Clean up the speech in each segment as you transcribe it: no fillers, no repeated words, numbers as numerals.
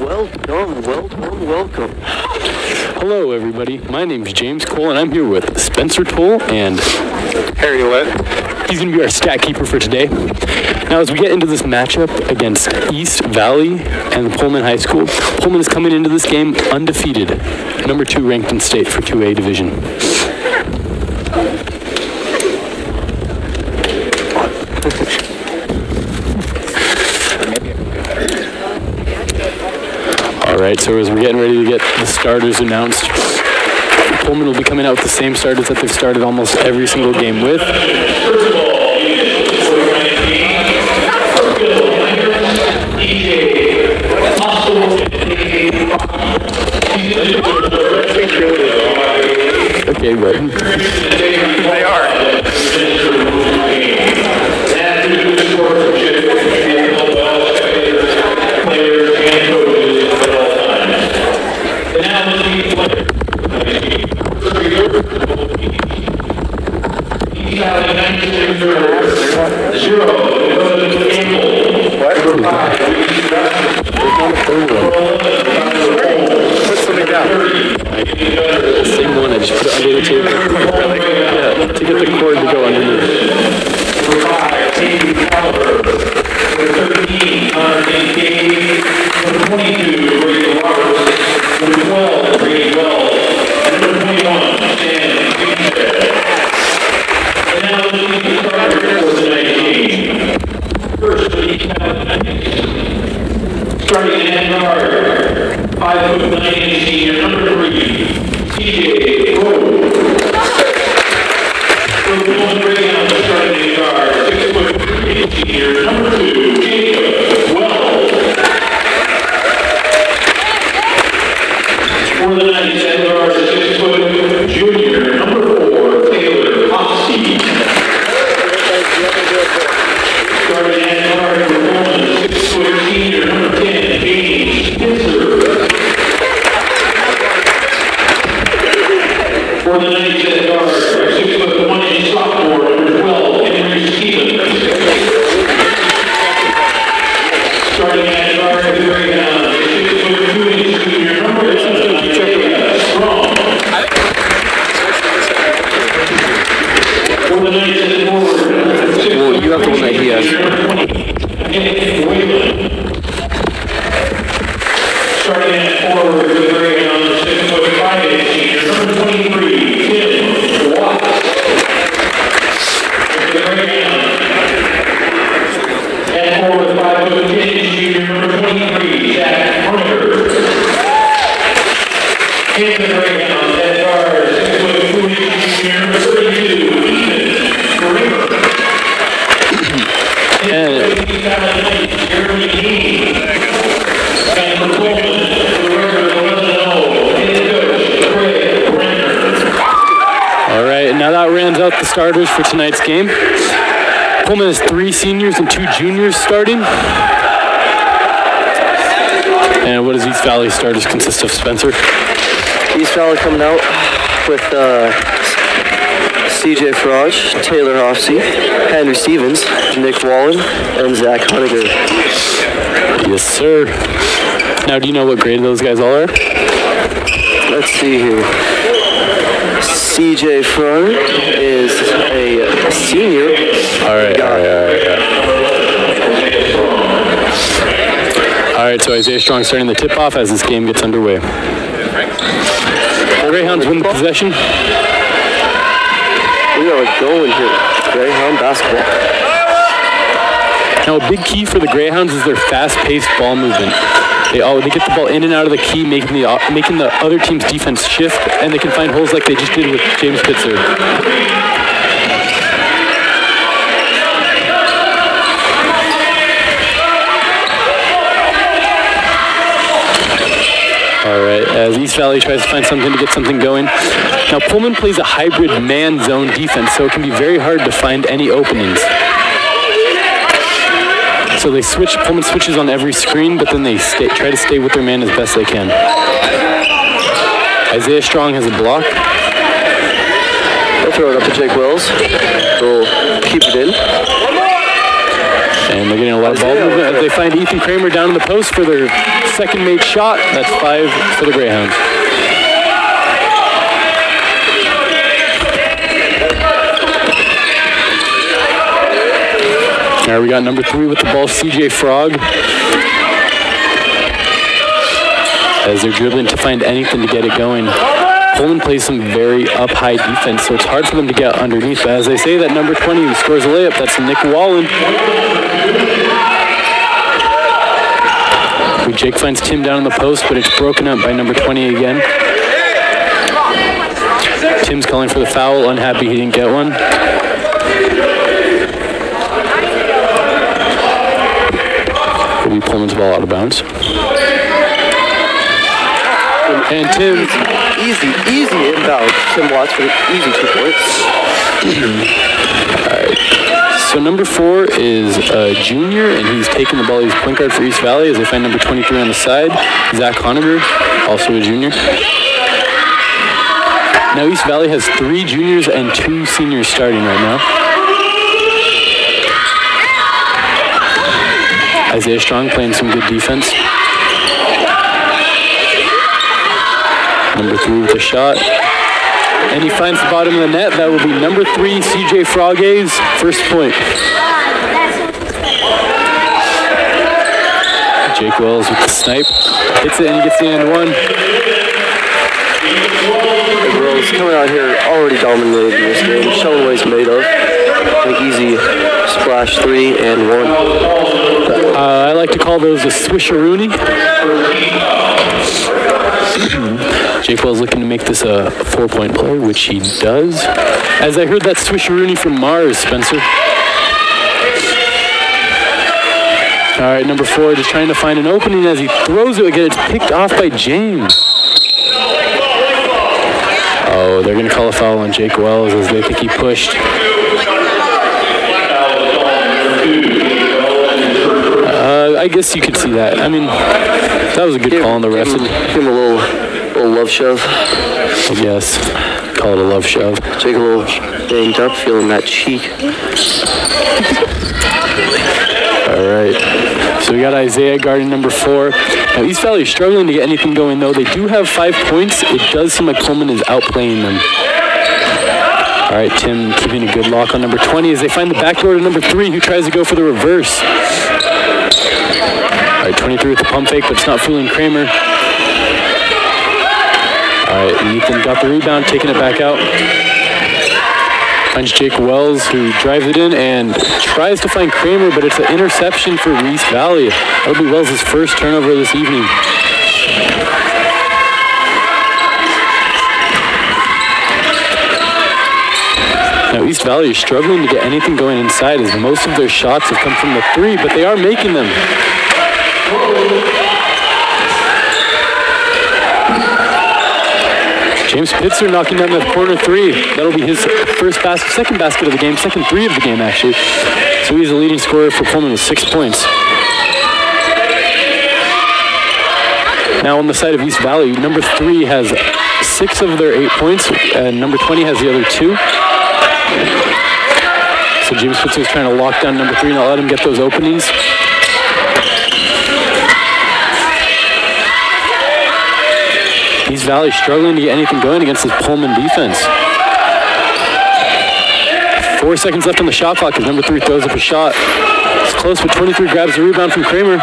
Welcome. Hello, everybody. My name is James Cole, and I'm here with Spencer Toll and Harry Lett. He's going to be our stat keeper for today. Now, as we get into this matchup against East Valley and Pullman High School, Pullman is coming into this game undefeated, number 2 ranked in state for 2A division. All right, so as we're getting ready to get the starters announced, Pullman will be coming out with the same starters that they've started almost every single game with. Okay, but They are. Put something down. same one, I just put it under the table. Really? Yeah, to get the cord to go underneath. Starting at guard, 5'9" senior, number 3, TJ Rowe. Starting at guard, 6'3" senior, number 2, Jacob Wells. For the Knights at guard, 6' junior, number 4, Taylor Hoxie. Starting at guard, 6' senior, number 10, James Spencer. For the Knights at guard, 6'1" sophomore, number 12, Henry Stevens. Starting at guard, the Greyhound, 6'2" junior, number 11, Strong. For the Knights at forward, Well, you have the one that he has. Starting at forward, the Greyhound, 6'5" senior, number 23, Tim Watts. The Greyhound. At forward, 5'10" junior, number 23, Zach Hunter. And the Greyhound at guard, 6'2" junior, number 32, Ethan Kramer. Jeremy Dean. And for Pullman, the record of 11-0, head coach, Craig Brenner. All right, now that rounds out the starters for tonight's game. Pullman has 3 seniors and 2 juniors starting. And what does East Valley starters consist of, Spencer? East Valley coming out with CJ Farage, Taylor Hoxie, Henry Stevens, Nick Wallen, and Zach Hunter. Yes, sir. Now, do you know what grade those guys all are? Let's see here. CJ Farage is a senior. All right. All right, so Isaiah Strong starting the tip-off as this game gets underway. The Greyhounds win the possession. We are going here. Greyhound basketball. Now, a big key for the Greyhounds is their fast-paced ball movement. They get the ball in and out of the key, making the other team's defense shift, and they can find holes like they just did with James Pitzer. All right, as East Valley tries to find something to get something going. Now, Pullman plays a hybrid man-zone defense, so it can be very hard to find any openings. So Pullman switches on every screen, but then they try to stay with their man as best they can. Isaiah Strong has a block. They'll throw it up to Jake Wells. We'll keep it in. And they're getting a lot of ball movement as they find Ethan Kramer down in the post for their second made shot. That's 5 for the Greyhounds. Now we got number 3 with the ball, CJ Frog. As they're dribbling to find anything to get it going. Pullman plays some very up-high defense, so it's hard for them to get underneath. But as they say, that number 20 who scores a layup, that's Nick Wallen. Jake finds Tim down in the post, but it's broken up by number 20 again. Tim's calling for the foul, unhappy he didn't get one. Will be Pullman's ball out of bounds. And Tim, Easy inbound. Tim Watts for easy 2 points. Alright. So number 4 is a junior, and he's taking the ball. He's point guard for East Valley as they find number 23 on the side, Zach Honegger, also a junior. Now East Valley has 3 juniors and 2 seniors starting right now. Isaiah Strong playing some good defense. Number 3 with a shot. And he finds the bottom of the net. That will be number 3, CJ Frogays, first point. Jake Wells with the snipe. Hits it and he gets the and one. The Royals coming out here already dominated in this game, showing what he's made of. An easy splash 3 and 1. I like to call those a swisheroonie. Jake Wells looking to make this a 4-point play, which he does. As I heard that swisheroonie from Mars, Spencer. All right, number 4 just trying to find an opening as he throws it again. It's picked off by James. Oh, they're going to call a foul on Jake Wells as they think he pushed. I guess you could see that. I mean, that was a good call on the ref. Give him a little love shove. I guess. Call it a love shove. Jake a little banged up, feeling that cheek. All right. So we got Isaiah guarding number 4. Now East Valley is struggling to get anything going, though. They do have 5 points. It does seem like Pullman is outplaying them. All right, Tim keeping a good lock on number 20 as they find the backdoor to number 3, who tries to go for the reverse. All right, 23 with the pump fake, but it's not fooling Kramer. All right, Ethan got the rebound, taking it back out. Finds Jake Wells, who drives it in and tries to find Kramer, but it's an interception for East Valley. That'll be Wells' first turnover this evening. Now East Valley is struggling to get anything going inside as most of their shots have come from the 3, but they are making them. James Pitzer knocking down that corner 3. That'll be his second basket of the game, second 3 of the game actually. So he's the leading scorer for Pullman with 6 points. Now on the side of East Valley, number 3 has 6 of their 8 points, and number 20 has the other 2. So James Pitzer is trying to lock down number 3, not let him get those openings. East Valley struggling to get anything going against this Pullman defense. 4 seconds left on the shot clock as number 3 throws up a shot. It's close, but 23 grabs the rebound from Kramer.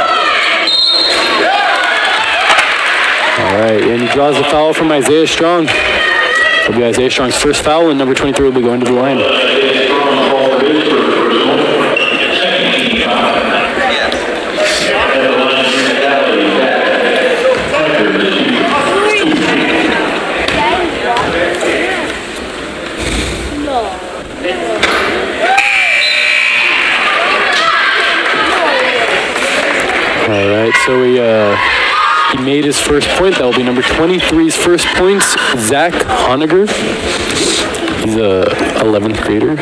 All right, and he draws the foul from Isaiah Strong. It'll be Isaiah Strong's first foul, and number 23 will be going to the line. All right, so he made his first point. That will be number 23's first points, Zach Honegger. He's a 11th grader.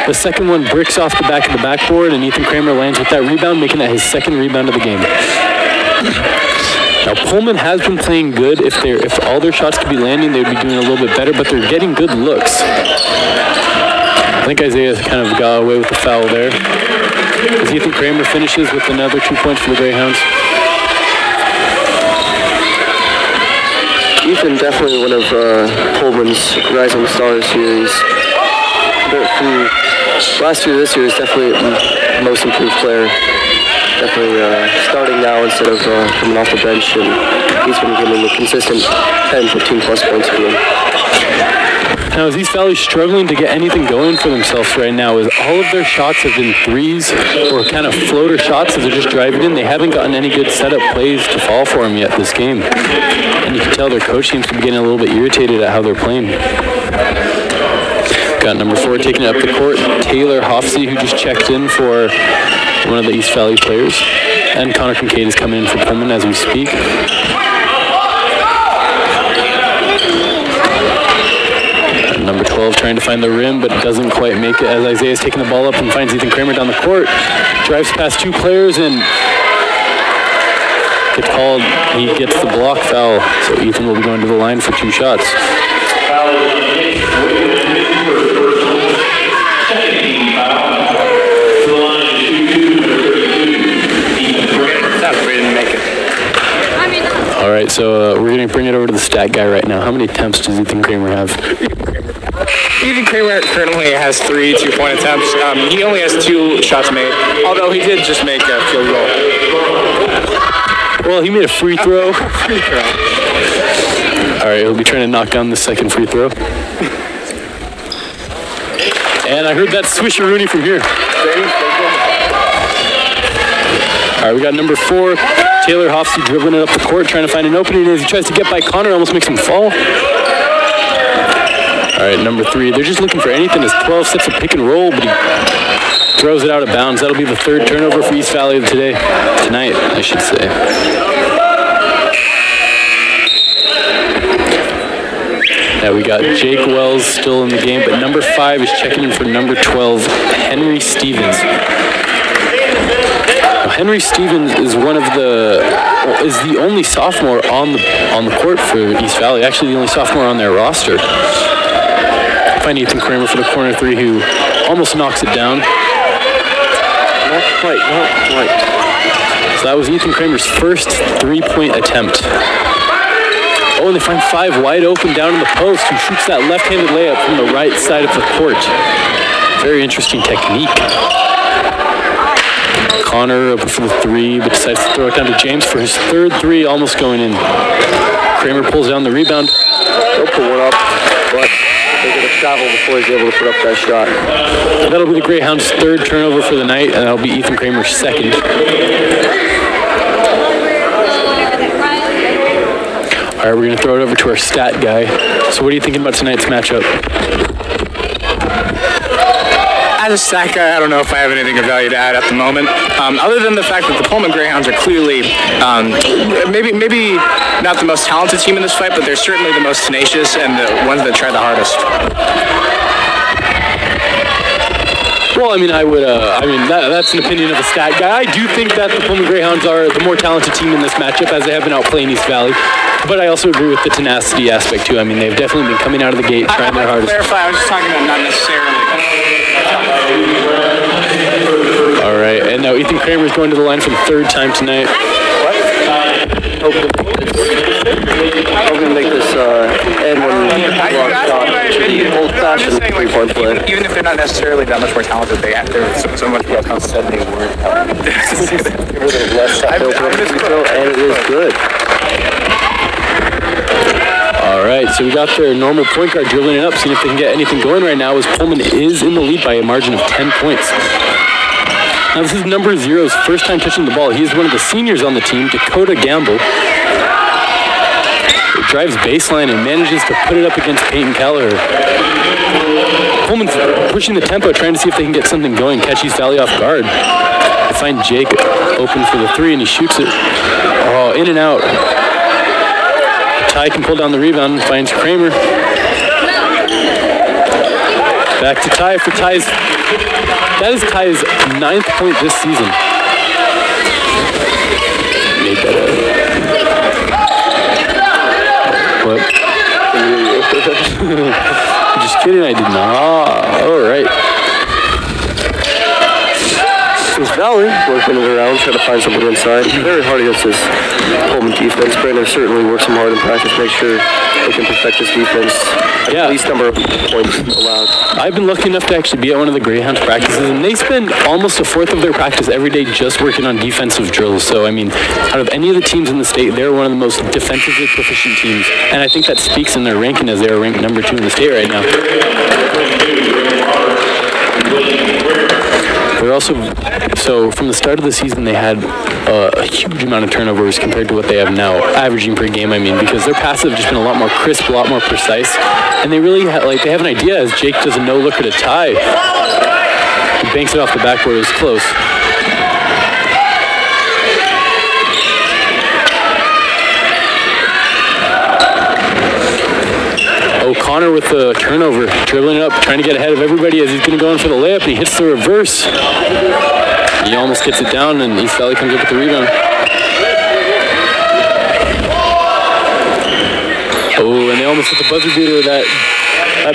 The second one bricks off the back of the backboard, and Ethan Kramer lands with that rebound, making that his second rebound of the game. Now Pullman has been playing good. If all their shots could be landing, they would be doing a little bit better, but they're getting good looks. think Isaiah kind of got away with the foul there. As Ethan Kramer finishes with another 2 points for the Greyhounds. Ethan, definitely one of Pullman's rising stars here. He's, from last year to this year, is definitely the most improved player. Definitely starting now instead of coming off the bench, and he's been giving a consistent 10, 15 plus points for him. Now, is East Valley struggling to get anything going for themselves right now? Is all of their shots have been threes or kind of floater shots as they're just driving in? They haven't gotten any good setup plays to fall for them yet this game. And you can tell their coach seems to be getting a little bit irritated at how they're playing. Got number 4 taking it up the court, Taylor Hoffsey, who just checked in for one of the East Valley players. And Connor Kincaid is coming in for Pullman as we speak. Number 12 trying to find the rim, but doesn't quite make it as Isaiah's taking the ball up and finds Ethan Kramer down the court. Drives past 2 players and gets called. He gets the block foul, so Ethan will be going to the line for 2 shots. All right, so we're going to bring it over to the stat guy right now. How many attempts does Ethan Kramer have? Ethan Kramer currently has 3 2-point attempts. He only has 2 shots made, although he did just make a field goal. Well, he made a free throw. All right, he'll be trying to knock down the second free throw. And I heard that swisheroonie from here. All right, we got number 4, Taylor Hoffsey dribbling it up the court, trying to find an opening as he tries to get by Connor, almost makes him fall. All right, number 3, they're just looking for anything as 12 sets a pick and roll, but he throws it out of bounds. That'll be the 3rd turnover for East Valley tonight, I should say. Yeah, we got Jake Wells still in the game, but number 5 is checking in for number 12, Henry Stevens. Henry Stevens is the only sophomore on the court for East Valley. Actually, the only sophomore on their roster. Find Ethan Kramer for the corner 3, who almost knocks it down. Not quite. So that was Ethan Kramer's first 3-point attempt. Oh, and they find 5 wide open down in the post, who shoots that left-handed layup from the right side of the court. Very interesting technique. Connor up for the 3, but decides to throw it down to James for his 3rd 3, almost going in. Kramer pulls down the rebound. He'll pull one up, but they're going to travel before he's able to put up that shot. That'll be the Greyhounds' 3rd turnover for the night, and that'll be Ethan Kramer's 2nd. All right, we're going to throw it over to our stat guy. So what are you thinking about tonight's matchup? As a stat guy, I don't know if I have anything of value to add at the moment, other than the fact that the Pullman Greyhounds are clearly maybe not the most talented team in this fight, but they're certainly the most tenacious and the ones that try the hardest. Well, I mean, that's an opinion of a stat guy. I do think that the Pullman Greyhounds are the more talented team in this matchup, as they have been outplaying East Valley. But I also agree with the tenacity aspect, too. I mean, they've definitely been coming out of the gate trying their hardest. Clarify, I was just talking about not necessarily. All right, and now Ethan Kramer is going to the line for the 3rd time tonight. Hoping to make this end one block shot. Old-fashioned 3-point play. Even if they're not necessarily that much more talented, they're so much more talented than they were. And it is good. All right, so we got their normal point guard dribbling it up, seeing if they can get anything going right now, as Pullman is in the lead by a margin of 10 points. Now, this is number 0's first time touching the ball. He is one of the seniors on the team, Dakota Gamble. He drives baseline and manages to put it up against Peyton Callagher. Pullman's pushing the tempo, trying to see if they can get something going, catch East Valley off guard. They find Jake open for the 3, and he shoots it. Oh, in and out. Ty can pull down the rebound and finds Kramer. Back to Ty for Ty's. That is Ty's 9th point this season. Made that up. What? Just kidding, I did not. All right. East Valley working it around, trying to find something inside. Very hard against this Pullman defense. Brandon certainly works them hard in practice, make sure they can perfect this defense. At least number of points allowed. I've been lucky enough to actually be at one of the Greyhounds practices, and they spend almost a fourth of their practice every day just working on defensive drills. So, I mean, out of any of the teams in the state, they're one of the most defensively proficient teams. And I think that speaks in their ranking, as they are ranked number 2 in the state right now. They're also, so from the start of the season, they had a huge amount of turnovers compared to what they have now, averaging per game, I mean, because their passes have just been a lot more crisp, a lot more precise, and they really they have an idea as Jake does a no-look at a tie. He banks it off the backboard. It was close. O'Connor with the turnover, dribbling it up, trying to get ahead of everybody as he's going to go in for the layup, and he hits the reverse. He almost gets it down, and East Valley comes up with the rebound. Oh, and they almost hit the buzzer beater. That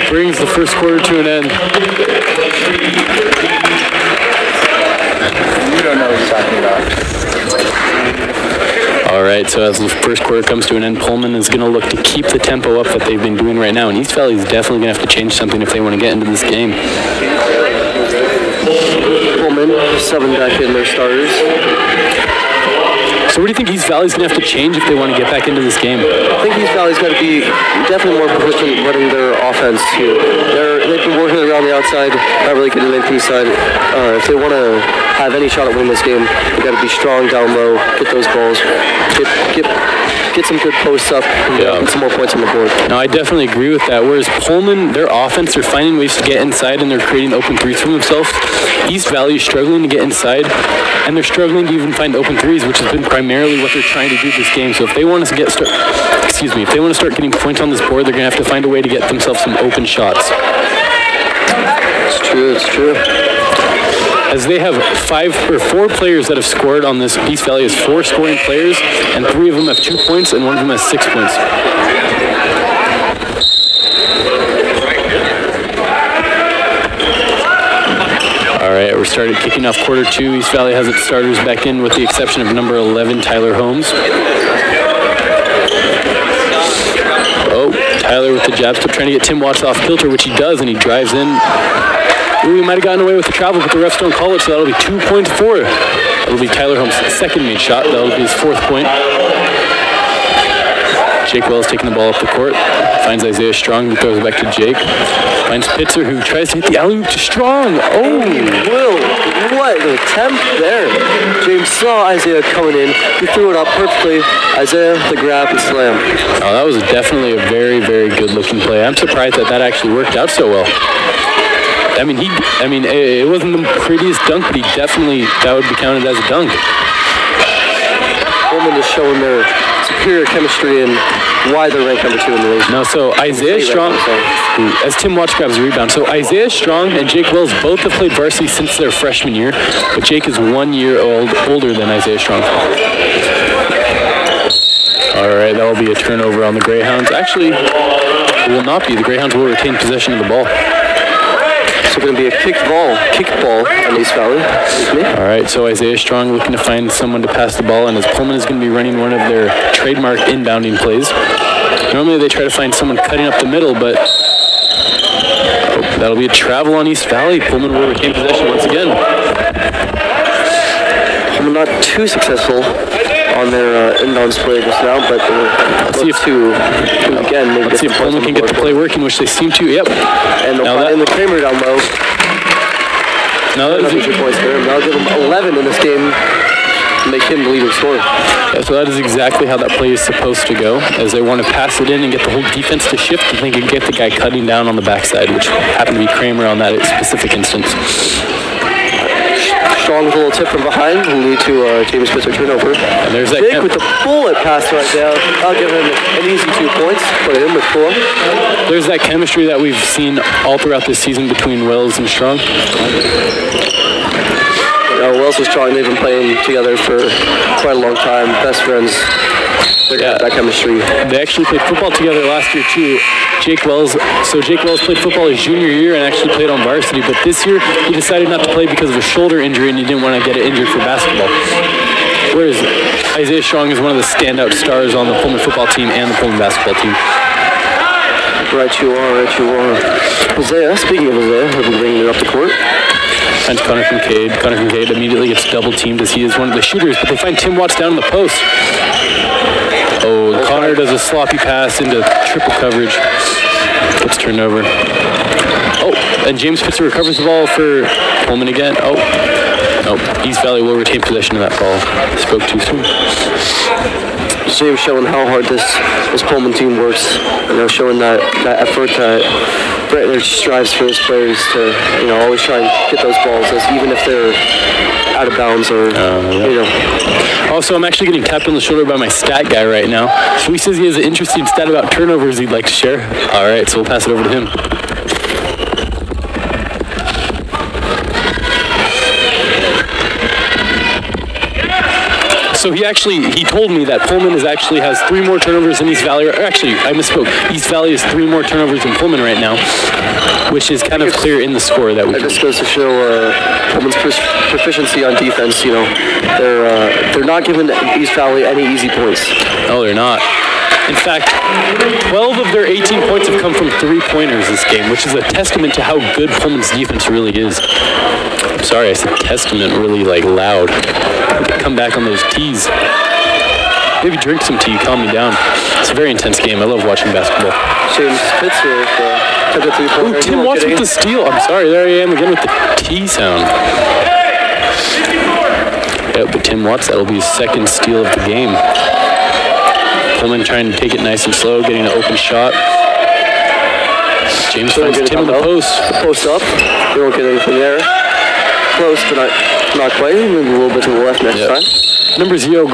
brings the first quarter to an end. You don't know what he's talking about. All right, so as the first quarter comes to an end, Pullman is going to look to keep the tempo up that they've been doing right now, and East Valley is definitely going to have to change something if they want to get into this game. Pullman, 7 back in their starters. So what do you think East Valley's going to have to change if they want to get back into this game? I think East Valley's got to be definitely more proficient running their offense here. They've been working around the outside, not really getting anything inside. If they want to have any shot at winning this game, they've got to be strong down low, get those balls, get some good posts up, and get some more points on the board. No, I definitely agree with that. Whereas Pullman, their offense, they're finding ways to get inside and they're creating open threes for themselves. East Valley is struggling to get inside, and they're struggling to even find open threes, which has been primarily what they're trying to do this game. So if they want to if they want to start getting points on this board, they're going to have to find a way to get themselves some open shots. It's true. As they have 4 players that have scored on this. East Valley has 4 scoring players, and 3 of them have 2 points, and 1 of them has 6 points. All right, we're started kicking off quarter 2. East Valley has its starters back in, with the exception of number 11, Tyler Holmes. Oh, Tyler with the jab step, trying to get Tim Watts off kilter, which he does, and he drives in. Ooh, he might have gotten away with the travel, but the refs don't call it, so that'll be 2 points for it. That'll be Tyler Holmes' second made shot. That'll be his 4th point. Jake Wells taking the ball up the court. Finds Isaiah Strong, who throws it back to Jake. Finds Pitzer, who tries to hit the alley-oop to Strong. Oh! Will, what an attempt there. James saw Isaiah coming in. He threw it up perfectly. Isaiah, the grab and slam. Oh, that was definitely a very, very good-looking play. I'm surprised that actually worked out so well. I mean, it wasn't the prettiest dunk, but that would be counted as a dunk. Pullman is showing their superior chemistry and why they're ranked number 2 in the league. No, so Isaiah Strong, as Tim Watts grabs a rebound, so Isaiah Strong and Jake Wells both have played varsity since their freshman year, but Jake is 1 year older than Isaiah Strong. All right, that will be a turnover on the Greyhounds. Actually, it will not be. The Greyhounds will retain possession of the ball. So going to be a kick ball on East Valley. All right, so Isaiah Strong looking to find someone to pass the ball, and as Pullman is going to be running one of their trademark inbounding plays. Normally they try to find someone cutting up the middle, but that'll be a travel on East Valley. Pullman will retain possession once again. Pullman not too successful on their inbounds play just now, but let's see if Pullman can get the play working, which they seem to. Yep. And they'll find the Kramer down low. Now that's good points there. They'll give him 11 in this game to make him the leading scorer. Yeah, so that is exactly how that play is supposed to go, as they want to pass it in and get the whole defense to shift, and they can get the guy cutting down on the backside, which happened to be Kramer on that specific instance. Strong with a little tip from behind will lead to James Pitzer turnover. And there's that Jake with the bullet pass right there. I'll give him an easy 2 points. Put him with 4. There's that chemistry that we've seen all throughout this season between Wells and Strong. Wells and Strong, they've been playing together for quite a long time. Best friends. They're gonna have that chemistry. They actually played football together last year too. Jake Wells played football his junior year and actually played on varsity, but this year he decided not to play because of a shoulder injury and he didn't want to get it injured for basketball. Whereas Isaiah Strong is one of the standout stars on the Pullman football team and the Pullman basketball team. Right you are. Isaiah, speaking of Isaiah, he'll be bringing it up the court. Finds Connor Kincaid. Connor Kincaid immediately gets double teamed as he is one of the shooters, but they find Tim Watts down in the post. Oh, Connor does a sloppy pass into triple coverage. Gets turned over. Oh, and James Pitzer recovers the ball for Pullman again. Oh, East Valley will retain possession of that ball. Spoke too soon. James showing how hard this Pullman team works. Showing that effort that Brentler strives for his players to, always try and get those balls, as even if they're out of bounds or, Also, I'm actually getting tapped on the shoulder by my stat guy right now. So he says he has an interesting stat about turnovers he'd like to share. All right, so we'll pass it over to him. So he told me that Pullman has 3 more turnovers than East Valley. Actually, I misspoke. East Valley has 3 more turnovers than Pullman right now, which is kind of clear in the score that we. This goes to show Pullman's proficiency on defense. They're not giving East Valley any easy points. No, they're not. In fact, 12 of their 18 points have come from 3-pointers this game, which is a testament to how good Pullman's defense really is. I'm sorry, I said testament really loud. Come back on those tees. Maybe drink some tea, calm me down. It's a very intense game. I love watching basketball. James Pitzer took a 3-pointer. Ooh, Tim Watts with the steal. I'm sorry, there I am again with the T sound. Yep, but Tim Watts, that'll be his second steal of the game. Pullman trying to take it nice and slow, getting an open shot. James finds Tim in the post. Post up. They won't get anything there. Close, but not quite. Maybe a little bit to the left next time. Number zero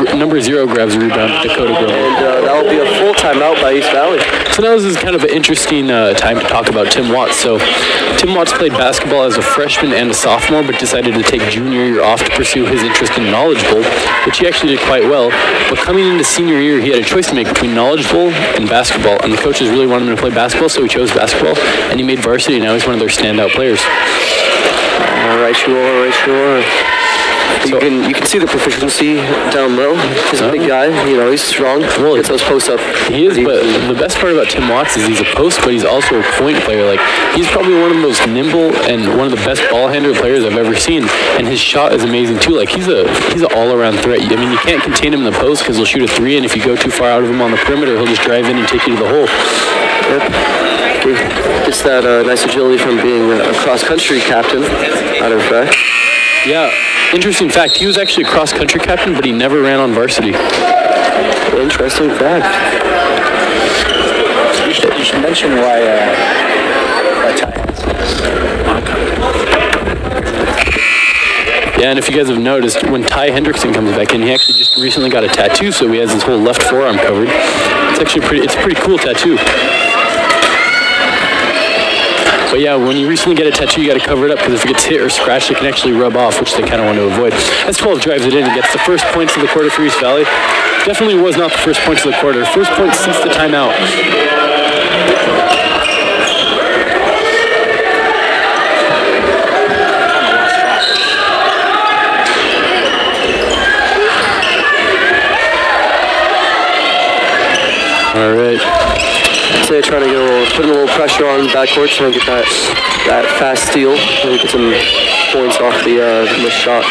grabs a rebound. Dakota Grove. And that'll be a full timeout by East Valley. So now this is kind of an interesting time to talk about Tim Watts. So Tim Watts played basketball as a freshman and a sophomore, but decided to take junior year off to pursue his interest in Knowledge Bowl, which he actually did quite well. But coming into senior year, he had a choice to make between Knowledge Bowl and basketball, and the coaches really wanted him to play basketball, so he chose basketball, and he made varsity. Now he's one of their standout players. Right you are. You can see the proficiency down low. He's a big guy, he's strong. Well, gets those posts up. He is, but the best part about Tim Watts is he's a post, but he's also a point player. He's probably one of the most nimble and one of the best ball handler players I've ever seen. And his shot is amazing too. He's an all-around threat. I mean, you can't contain him in the post because he'll shoot a 3, and if you go too far out of him on the perimeter, he'll just drive in and take you to the hole. Yep. Gets that nice agility from being a cross-country captain, matter of fact. Yeah, interesting fact. He was actually a cross-country captain, but he never ran on varsity. Interesting fact. You should mention why Ty. Yeah, and if you guys have noticed, when Ty Hendrickson comes back in, he actually just recently got a tattoo, so he has his whole left forearm covered. It's actually it's a pretty cool tattoo. But yeah, when you recently get a tattoo, you got to cover it up because if it gets hit or scratched, it can actually rub off, which they kind of want to avoid. S12 drives it in and gets the first points of the quarter for East Valley. Definitely was not the first points of the quarter. First point since the timeout. All right. They're trying to put a little pressure on the backcourt, trying to get that fast steal, and get some points off the missed shot.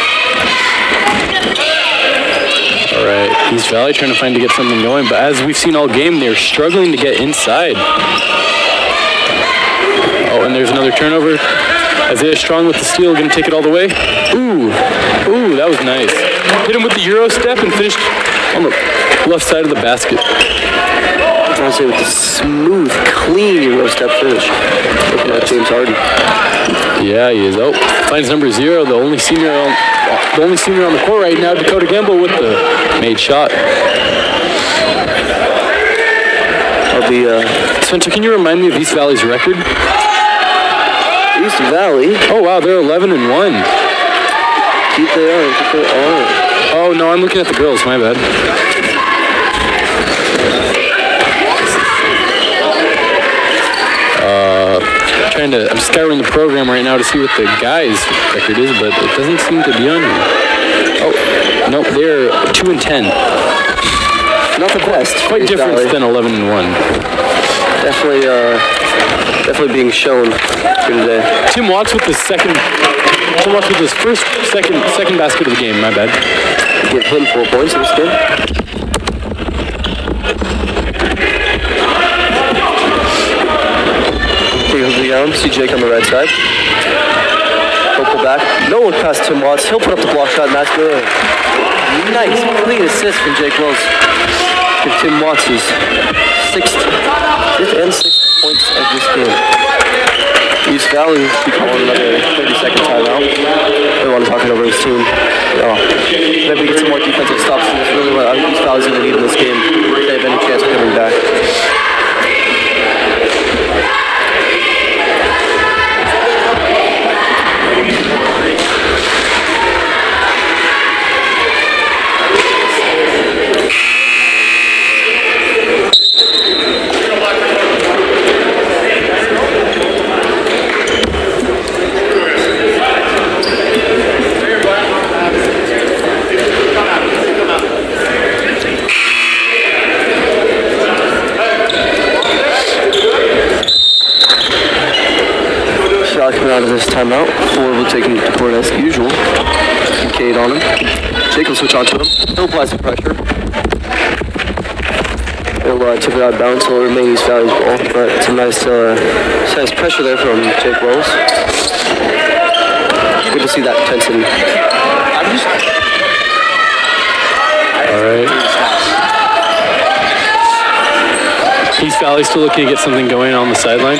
All right, East Valley trying to get something going, but as we've seen all game, they're struggling to get inside. Oh, and there's another turnover. Isaiah Strong with the steal, going to take it all the way. Ooh, that was nice. Hit him with the Euro step and finished on the left side of the basket. With the smooth, clean Euro step finish. Looking at James Harden. Yeah, he is. Oh, finds number 0, the only senior on the court right now, Dakota Gamble with the made shot. Spencer, can you remind me of East Valley's record? East Valley? Oh wow, they're 11-1. They are. Oh no, I'm looking at the girls. My bad. I'm scouring the program right now to see what the guys' record is, but it doesn't seem to be on here. Oh, nope, they're 2-10. Not the best. Quite different than 11-1. Definitely being shown here today. Tim Watts with his first second basket of the game. My bad. Give him 4 points in this game. See Jake on the right side. He'll pull back. No one past Tim Watts. He'll put up the block shot, and that's good. Nice, clean assist from Jake Wells. Give Tim Watts his fifth and sixth points of this game. East Valley should call another 30-second timeout. They want to talk it over his team. Maybe get some more defensive stops. That's really what East Valley's going to need in this game if they have any chance of coming back. Coming out of this timeout, Ford will take him to court as usual. Kincaid on him. Jake will switch on to him. He'll apply some pressure. He'll tip it out of bounds, so it'll remain East Valley's ball. But it's a nice pressure there from Jake Wells. Good to see that intensity. All right. East Valley still looking to get something going on the sideline.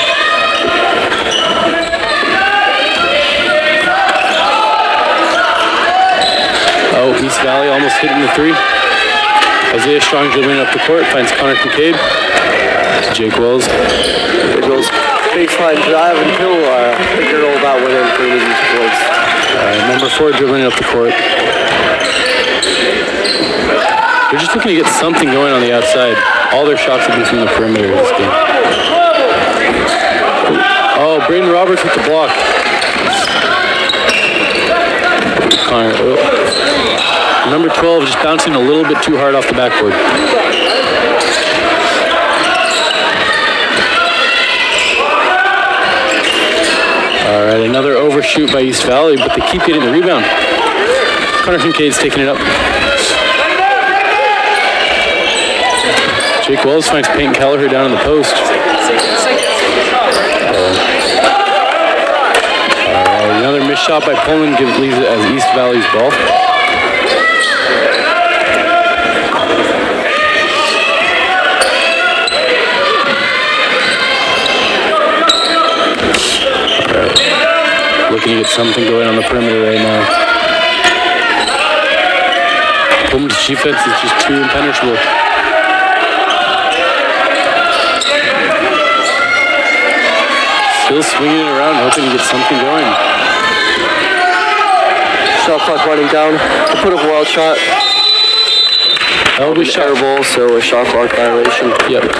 Oh, East Valley almost hitting the three. Isaiah Strong dribbling up the court, finds Connor Kincaid. To Jake Wells. Jake Wells, baseline drive until figure all about winning for these points. Number 4 dribbling up the court. They're just looking to get something going on the outside. All their shots have been from the perimeter this game. Oh, Braden Roberts with the block. Connor, Number 12 just bouncing a little bit too hard off the backboard. All right, another overshoot by East Valley, but they keep getting the rebound. Connor Kincaid's taking it up. Jake Wells finds Peyton Kelleher down in the post. Another missed shot by Pullman leaves it as East Valley's ball. Looking to get something going on the perimeter right now. Pullman's defense is just too impenetrable. Still swinging it around, hoping to get something going. Shot clock running down. To put up a wild shot. That'll be air ball, so a shot clock violation. Yep.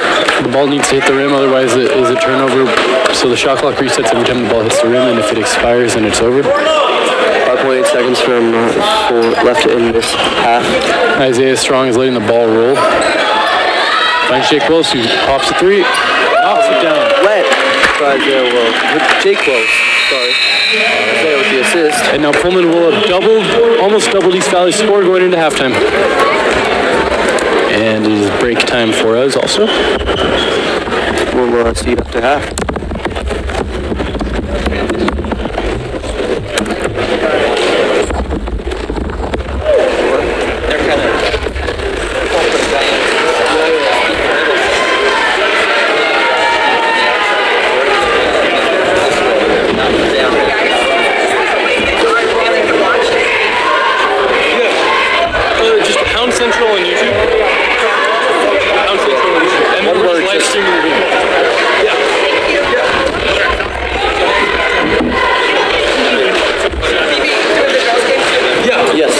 The ball needs to hit the rim, otherwise it is a turnover. So the shot clock resets every time the ball hits the rim, and if it expires, then it's over. 5.8 seconds from left in this half. Isaiah Strong is letting the ball roll. Finds Jake Wells, who pops a three, knocks it down. Wet by Isaiah Wells. Jake Wells, sorry. Isaiah with the assist. And now Pullman will have almost doubled East Valley's score going into halftime. And it is break time for us also. We'll see it up to half. Just Pound Central on YouTube. Pound Central on YouTube. And then we're just live streaming the video. Yeah. Yes.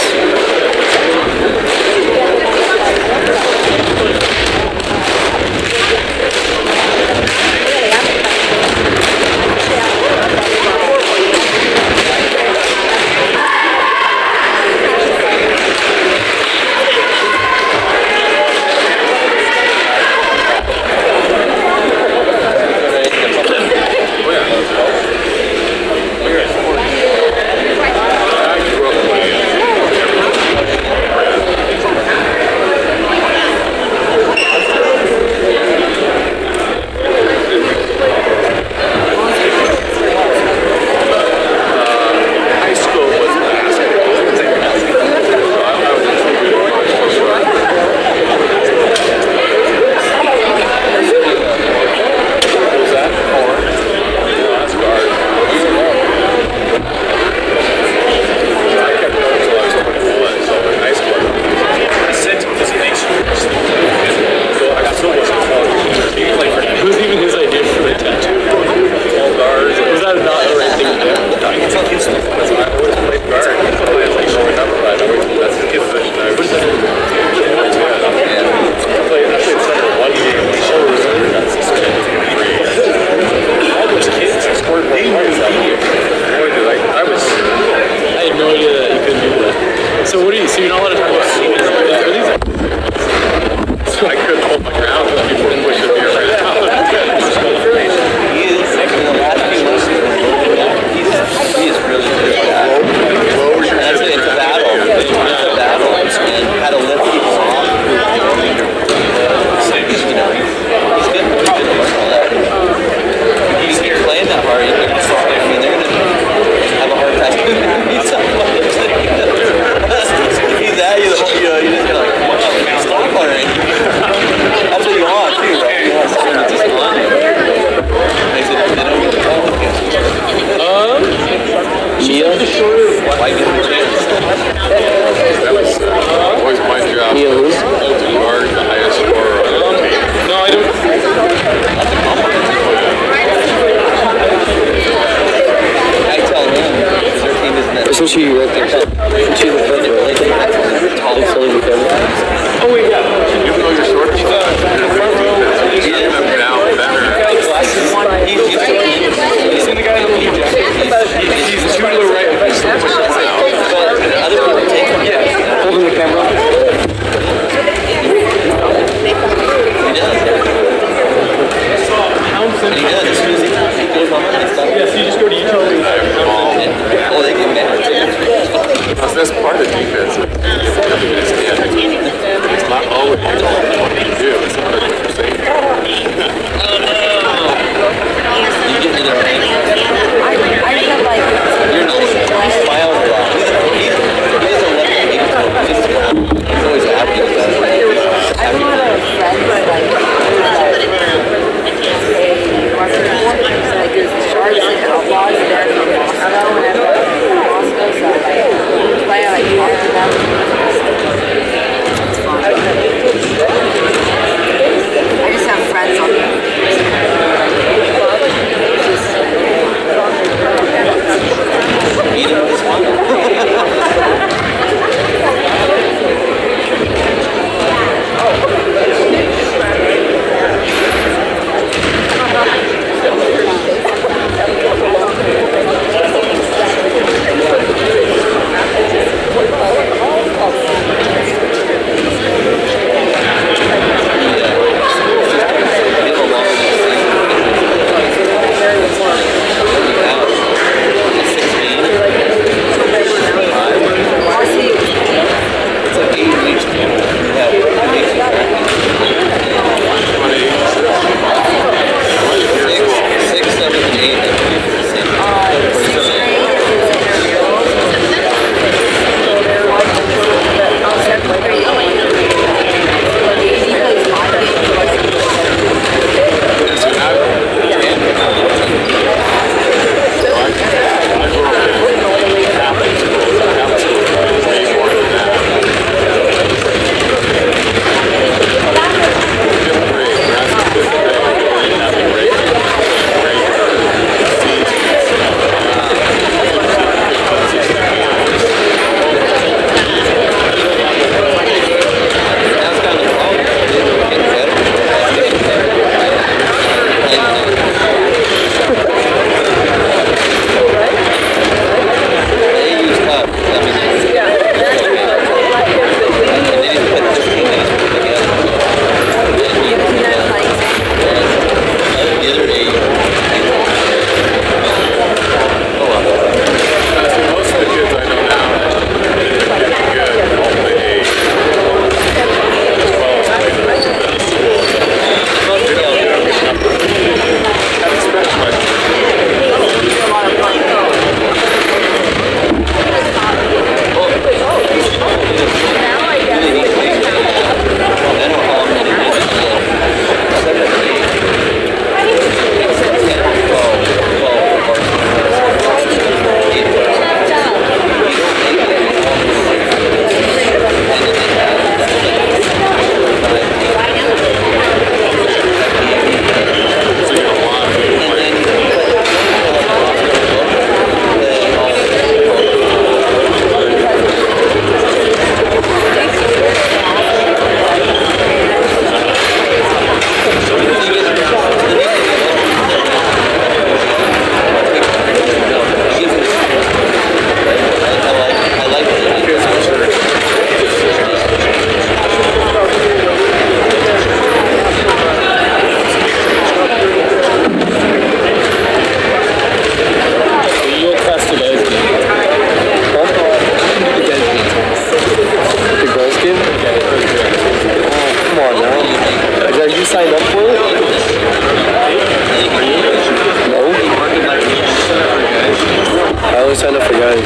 we signed up for guys.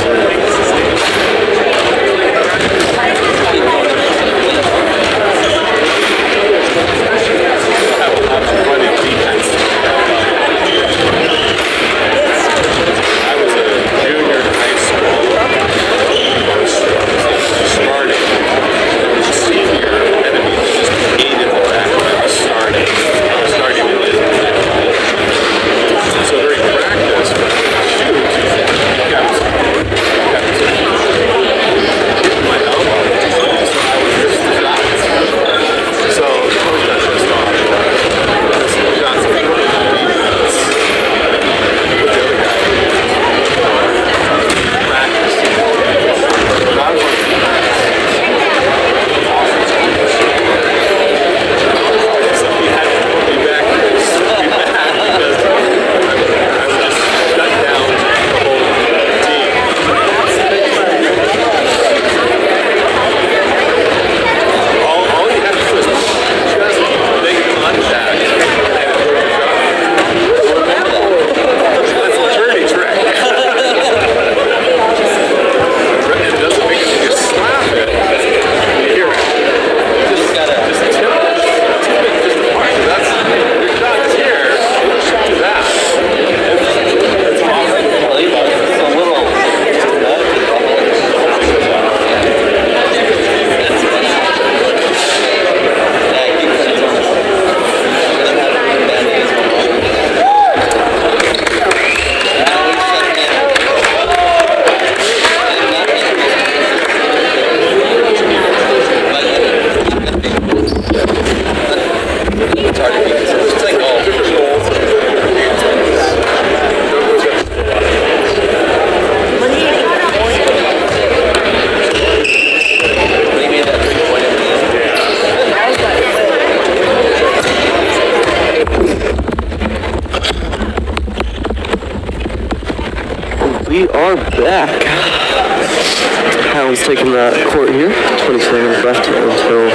We are back. Hounds taking the court here. 20 seconds left until we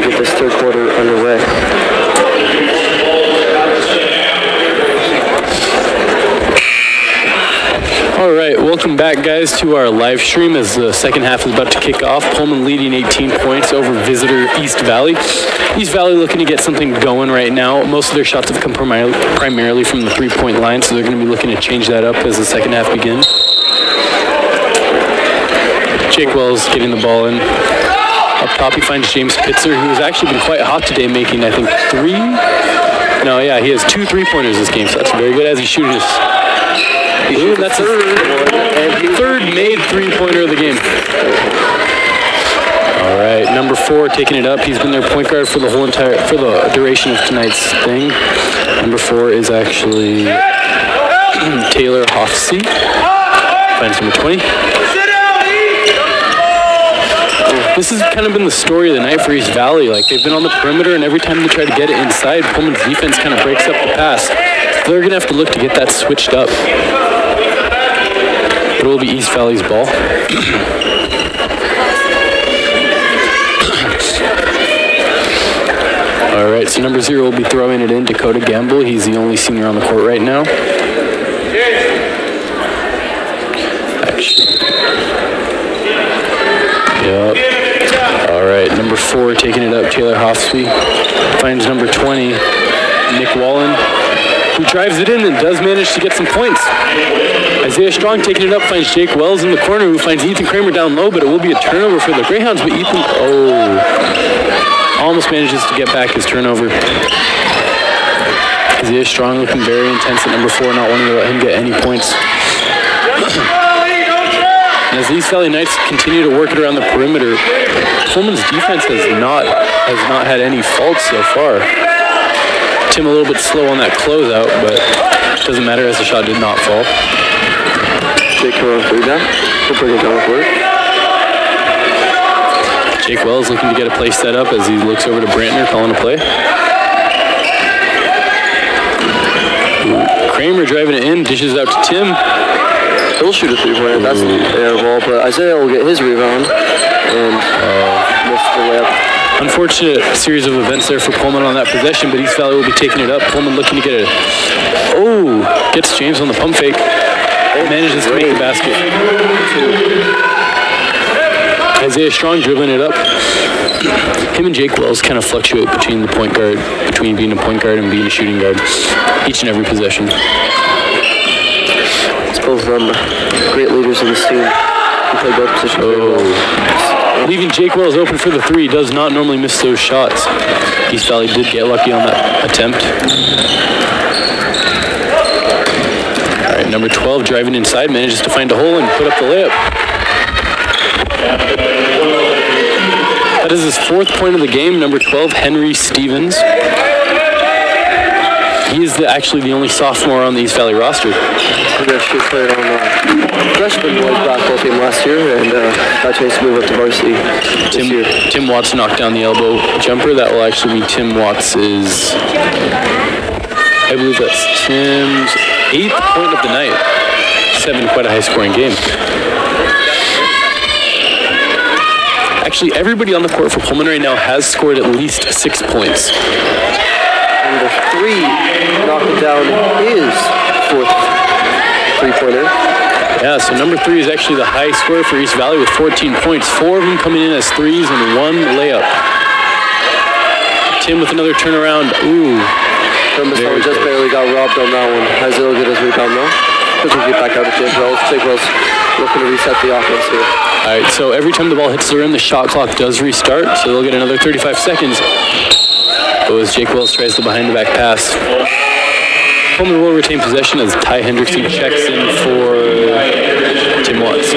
get this third quarter underway. All right, welcome back, guys, to our live stream as the second half is about to kick off. Pullman leading 18 points over visitor East Valley. East Valley looking to get something going right now. Most of their shots have come primarily from the three-point line, so they're going to be looking to change that up as the second half begins. Jake Wells getting the ball in. Up top, he finds James Pitzer, who has actually been quite hot today, making, I think, he has 2 3-pointers this game, so that's very good as he shoots. Ooh, that's his third made 3-pointer of the game. All right, number 4 taking it up. He's been their point guard for the duration of tonight's thing. Number 4 is actually Taylor Hoffsey. Finds number 20. This has kind of been the story of the night for East Valley. Like, they've been on the perimeter, and every time they try to get it inside, Pullman's defense kind of breaks up the pass. So they're going to have to look to get that switched up. It will be East Valley's ball. All right, so number 0 will be throwing it in, Dakota Gamble. He's the only senior on the court right now. Yep. All right, number 4 taking it up, Taylor Hoffsey. Finds number 20, Nick Wallen, who drives it in and does manage to get some points. Isaiah Strong taking it up, finds Jake Wells in the corner, who finds Ethan Kramer down low, but it will be a turnover for the Greyhounds, but Ethan, almost manages to get back his turnover. Isaiah Strong looking very intense at number 4, not wanting to let him get any points. And as the East Valley Knights continue to work it around the perimeter, Pullman's defense has not had any faults so far. Tim a little bit slow on that closeout, but it doesn't matter as the shot did not fall. Jake Wells rebound. He'll bring it down with work. Jake Wells looking to get a play set up as he looks over to Brantner calling a play. Kramer driving it in, dishes out to Tim. He'll shoot a 3-pointer. That's the air ball, but Isaiah will get his rebound and miss the layup. Unfortunate series of events there for Pullman on that possession, but East Valley will be taking it up. Pullman looking to get it. Gets James on the pump fake. manages to make the basket. Isaiah Strong dribbling it up. Him and Jake Wells kind of fluctuate between the point guard, between being a point guard and being a shooting guard, each and every possession. It's both of them great leaders in this team. He played both positions very well. Leaving Jake Wells open for the three. Does not normally miss those shots. East Valley did get lucky on that attempt. All right, number 12 driving inside, manages to find a hole and put up the layup. That is his 4th point of the game. Number 12, Henry Stevens. He is actually the only sophomore on the East Valley roster. He actually played on freshman boys basketball team last year and got a chance to move up to varsity this year. Tim Watts knocked down the elbow jumper. That will actually be Tim Watts's, I believe that's Tim's 8th point of the night. 7, quite a high scoring game. Actually, everybody on the court for Pullman right now has scored at least 6 points. And the 3 knocking down his 4th three-pointer. Yeah, so number 3 is actually the high scorer for East Valley with 14 points. 4 of them coming in as threes and 1 layup. Tim with another turnaround. Ooh. Hermiston just barely got robbed on that one. Isaiah will get his rebound though. Doesn't get back out of Jake Wells. Jake Wells looking to reset the offense here. All right, so every time the ball hits the rim, the shot clock does restart, so they'll get another 35 seconds. But as Jake Wells tries the behind-the-back pass, Pullman will retain possession as Ty Hendrickson checks in for Tim Watts.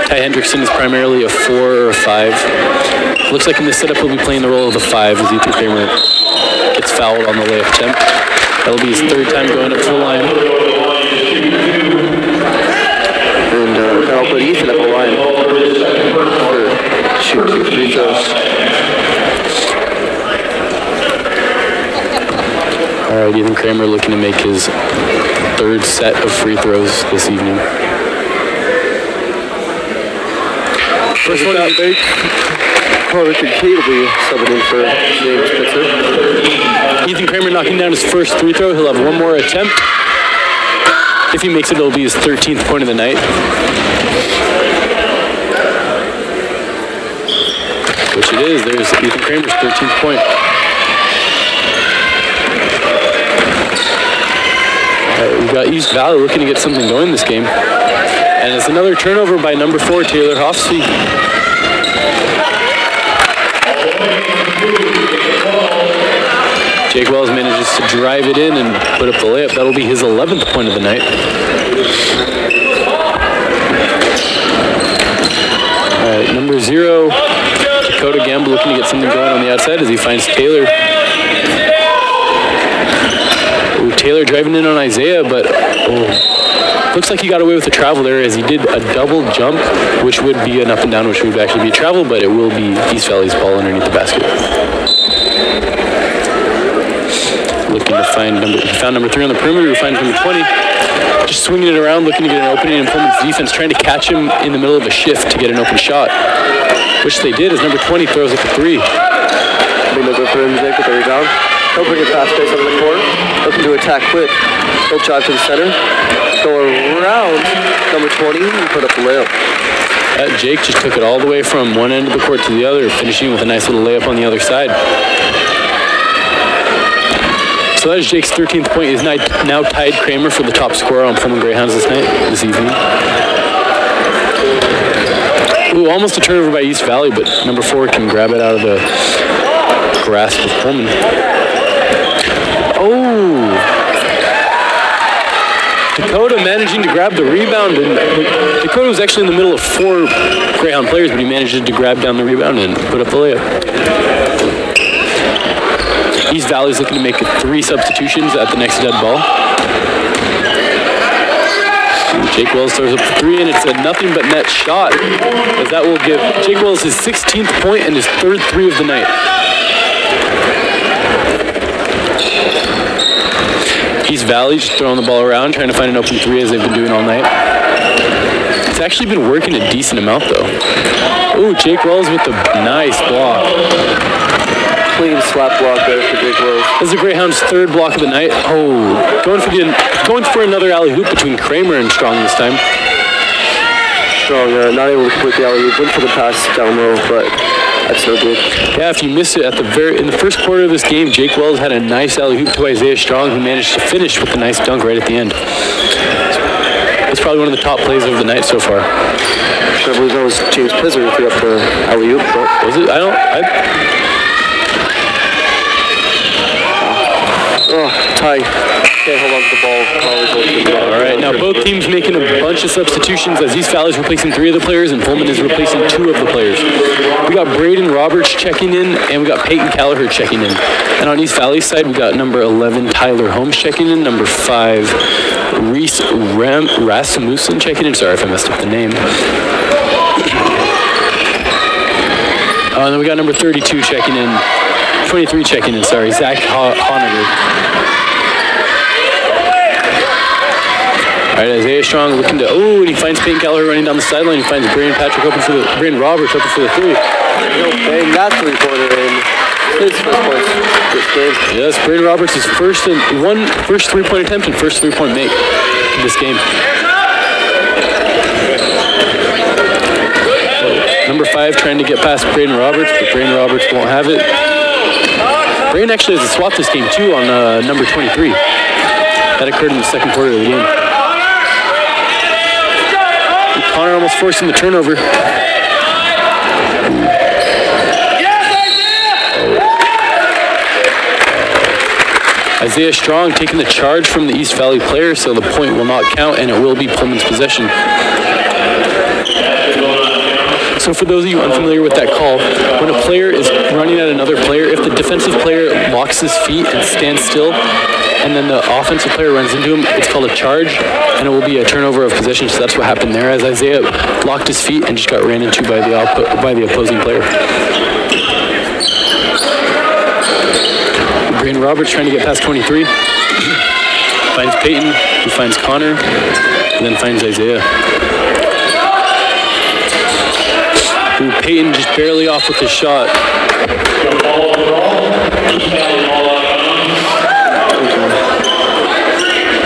Ty Hendrickson is primarily a 4 or a 5. Looks like in this setup he'll be playing the role of the 5 as Ethan Kramer gets fouled on the layup attempt. That'll be his 3rd time going up to the line. And that'll put Ethan up the line for shooting 2 free throws. All right, Ethan Kramer looking to make his 3rd set of free throws this evening. First one out big. Carter Kincaid will be subbing in for James Pitzer. Ethan Kramer knocking down his first free throw. He'll have one more attempt. If he makes it, it'll be his 13th point of the night. Which it is. There's Ethan Kramer's 13th point. We've got East Valley looking to get something going this game. And it's another turnover by number 4, Taylor Hoffsey. Jake Wells manages to drive it in and put up the layup. That'll be his 11th point of the night. All right, number 0, Dakota Gamble looking to get something going on the outside as he finds Taylor. Ooh, Taylor driving in on Isaiah, but looks like he got away with the travel there as he did a double jump, which would be an up and down, which would actually be a travel, but it will be East Valley's ball underneath the basket. Looking to find number 3 on the perimeter, who finds number 20. Just swinging it around, looking to get an opening, and Pullman's defense trying to catch him in the middle of a shift to get an open shot, which they did as number 20 throws up a 3. Big number for him, Jake, with the rebound. He'll bring it fast pace over the court. Looking to attack quick. He'll drive to the center. Go around number 20 and put up the layup. Jake just took it all the way from one end of the court to the other, finishing with a nice little layup on the other side. So that is Jake's 13th point. He's now tied Kramer for the top scorer on Pullman Greyhounds this evening. Ooh, almost a turnover by East Valley, but number 4 can grab it out of the grasp of Pullman. Oh! Dakota managing to grab the rebound, and Dakota was actually in the middle of 4 Greyhound players, but he managed to grab down the rebound and put up the layup. East Valley's looking to make 3 substitutions at the next dead ball. Jake Wells throws up the 3, and it's a nothing but net shot, as that will give Jake Wells his 16th point and his 3rd 3 of the night. East Valley just throwing the ball around, trying to find an open 3 as they've been doing all night. It's actually been working a decent amount, though. Ooh, Jake Wells with the nice block. clean slap block there for Jake Wells. This is the Greyhounds' third block of the night. Oh, going for another alley-oop between Kramer and Strong this time. Strong, not able to complete the alley-oop. Went for the pass down low, but that's no good. Yeah, if you missed it in the first quarter of this game, Jake Wells had a nice alley-oop to Isaiah Strong, who managed to finish with a nice dunk right at the end. It's probably one of the top plays of the night so far. I believe that was James Pizzer who threw up the alley-oop. Was it? Ty can't hold on to the ball. All right, now both teams making a bunch of substitutions as East Valley is replacing 3 of the players and Pullman is replacing 2 of the players. We got Braden Roberts checking in and we got Peyton Callagher checking in. And on East Valley's side, we got number 11 Tyler Holmes checking in, number 5 Reese Rasmussen checking in. Sorry if I messed up the name. And then we got number 32 checking in. 23 checking in, sorry, Zach Honager. All right, Isaiah Strong looking to, and he finds Peyton Callagher running down the sideline. He finds Braden Roberts open for the 3. Bang that 3-pointer in. His first points this game. Yes, Braden Roberts' first 3-point attempt and first 3-point make in this game. Number 5 trying to get past Braden Roberts, but Braden Roberts won't have it. Braden actually has a swap this game too on number 23. That occurred in the second quarter of the game. Connor almost forcing the turnover. Isaiah Strong taking the charge from the East Valley player, so the point will not count and it will be Pullman's possession. So for those of you unfamiliar with that call, when a player is running at another player, if the defensive player locks his feet and stands still, and then the offensive player runs into him, it's called a charge, and it will be a turnover of possession. So that's what happened there, as Isaiah locked his feet and just got ran into by the opposing player. Braden Roberts trying to get past 23. Finds Peyton, who finds Connor, and then finds Isaiah. Ooh, Peyton just barely off with his shot.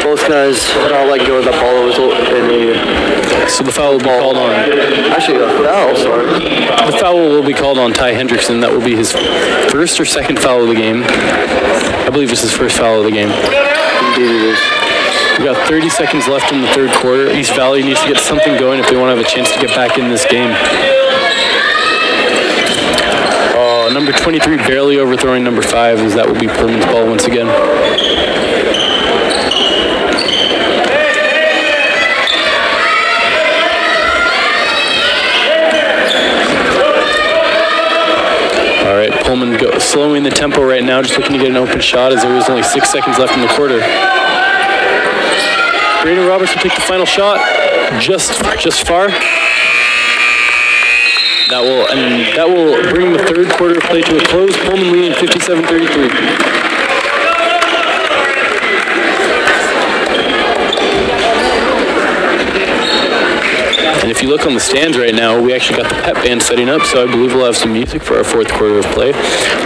Both guys not letting go of that ball. So the foul will be called on. Actually, a foul, sorry. The foul will be called on Ty Hendrickson. That will be his first or second foul of the game. I believe it's his first foul of the game. Indeed it is. We got 30 seconds left in the third quarter. East Valley needs to get something going if they want to have a chance to get back in this game. Number 23 barely overthrowing number 5, as that will be Pullman's ball once again. All right, Pullman slowing the tempo right now, just looking to get an open shot as there is only 6 seconds left in the quarter. Braden Roberts will take the final shot, just far. That will bring the third quarter of play to a close. Pullman leading 57-33. And if you look on the stands right now, we actually got the pep band setting up, so I believe we'll have some music for our fourth quarter of play.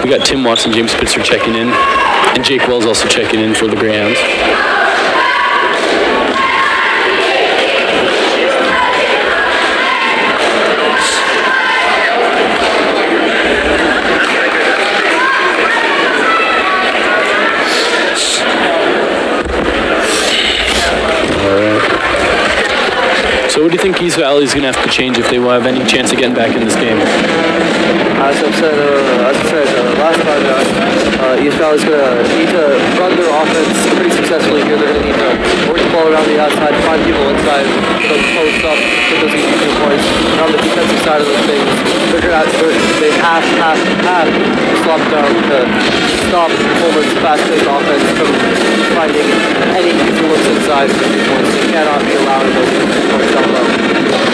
We got Tim Watson, James Spitzer checking in, and Jake Wells also checking in for the Greyhounds. So what do you think East Valley is going to have to change if they will have any chance of getting back in this game? As I said last time, East Valley is going to need to run their offense pretty successfully here. They're going to need to work the ball around the outside, find people inside, get those post up, get those easy 2 points. And on the defensive side of the things, they have to slump down to stop Pullman's fast-paced offense from finding any easy looks inside for 2 points. They cannot be allowing those 2 points down low.